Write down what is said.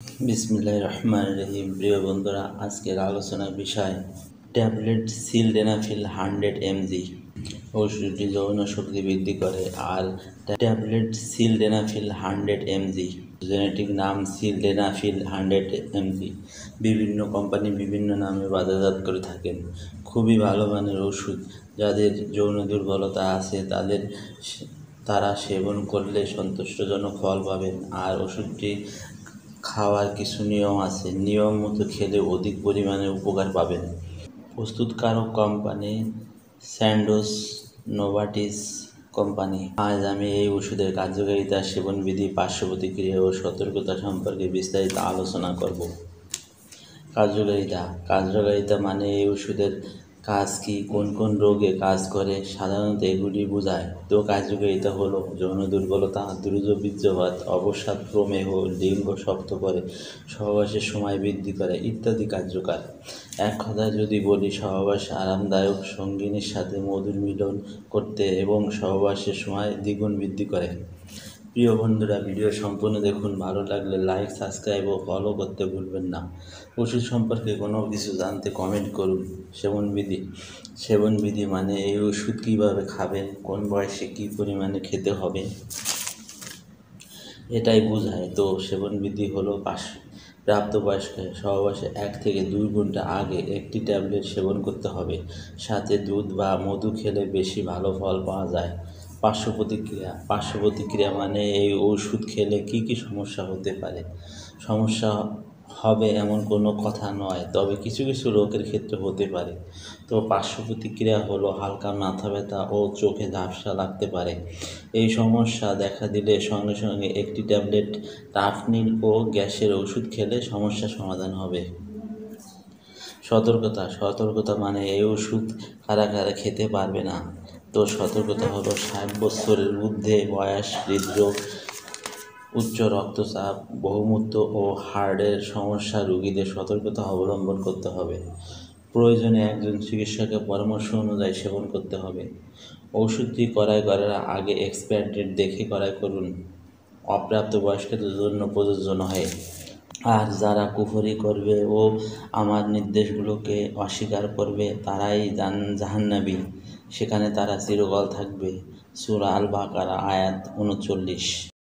বিসমিল্লাহির রহমানির রহিম। প্রিয় বন্ধুরা, আজকের আলোচনার বিষয় ট্যাবলেট সিলডেনাফিল 100 mg। ওষুধটি যৌন শক্তি বৃদ্ধি করে। আর ট্যাবলেট সিলডেনাফিল 100 mg, জেনেটিক নাম সিলডেনাফিল 100 mg। বিভিন্ন কোম্পানি বিভিন্ন নামে বাজারজাত করে থাকেন। খুবই ভালো মানের ওষুধ। যাদের যৌন দুর্বলতা আছে তারা সেবন করলে সন্তুষ্টজনক ফল পাবেন। আর ওষুধটি খাওয়ার কিছু নিয়ম আছে, নিয়ম মতো খেলে অধিক পরিমাণে উপকার পাবেন। প্রস্তুতকারক কোম্পানি স্যান্ডোজ নোভার্টিস কোম্পানি। আজ আমি এই ওষুধের কার্যকারিতা, সেবনবিধি, পার্শ্ব প্রতিক্রিয়া ও সতর্কতা সম্পর্কে বিস্তারিত আলোচনা করব। কার্যকারিতা মানে এই ওষুধের কাজ কি, কোন কোন রোগে কাজ করে, সাধারণত এগুলি বোঝায়। তো কার্যকারিতা হলো যৌন দুর্বলতা, দ্রুত বীর্যপাত, অবসাদ, প্রমেহ, লিঙ্গ শক্ত করে, সহবাসের সময় বৃদ্ধি করে ইত্যাদি কার্যকর। এক কথায় যদি বলি, সহবাস আরামদায়ক সঙ্গিনীর সাথে মধুর মিলন করতে এবং সহবাসের সময় দ্বিগুণ বৃদ্ধি করে। প্রিয় বন্ধুরা, ভিডিও সম্পূর্ণ দেখুন। ভালো লাগলে লাইক, সাবস্ক্রাইব ও ফলো করতে ভুলবেন না। ওষুধ সম্পর্কে কোনো কিছু জানতে কমেন্ট করুন। সেবনবিধি মানে এই ওষুধ কীভাবে খাবেন, কোন বয়সে কী পরিমাণে খেতে হবে, এটাই বোঝায়। তো সেবনবিধি হলো প্রাপ্তবয়স্ক সহবাসে 1 থেকে 2 ঘন্টা আগে একটি ট্যাবলেট সেবন করতে হবে। সাথে দুধ বা মধু খেলে বেশি ভালো ফল পাওয়া যায়। পার্শ্ব প্রতিক্রিয়া মানে এই ওষুধ খেলে কী কী সমস্যা হতে পারে। সমস্যা হবে এমন কোনো কথা নয়, তবে কিছু কিছু রোগের ক্ষেত্রে হতে পারে। তো পার্শ্ব প্রতিক্রিয়া হলো হালকা মাথা ব্যথা ও চোখে ঝাপসা লাগতে পারে। এই সমস্যা দেখা দিলে সঙ্গে সঙ্গে একটি ট্যাবলেট টাফনিল ও গ্যাসের ওষুধ খেলে সমস্যার সমাধান হবে। সতর্কতা মানে এই ওষুধ কারা খেতে পারবে না। তো সতর্কতা হলো 60 বছরের ঊর্ধ্বে বয়স, হৃদরোগ, উচ্চ রক্তচাপ, বহুমূত্র ও হার্টের সমস্যা রোগীদের সতর্কতা অবলম্বন করতে হবে। প্রয়োজনে একজন চিকিৎসকের পরামর্শ অনুযায়ী সেবন করতে হবে। ওষুধটি ক্রয় করার আগে এক্সপায়ার ডেট দেখে ক্রয় করুন। অপ্রাপ্তবয়স্কদের জন্য প্রযোজ্য নয়। আর যারা কুফরি করবে ও আমার নির্দেশগুলোকে অস্বীকার করবে তারাই জাহান্নামী, সেখানে তারা চিরকাল থাকবে। সূরা আল বাকারা আয়াত 39।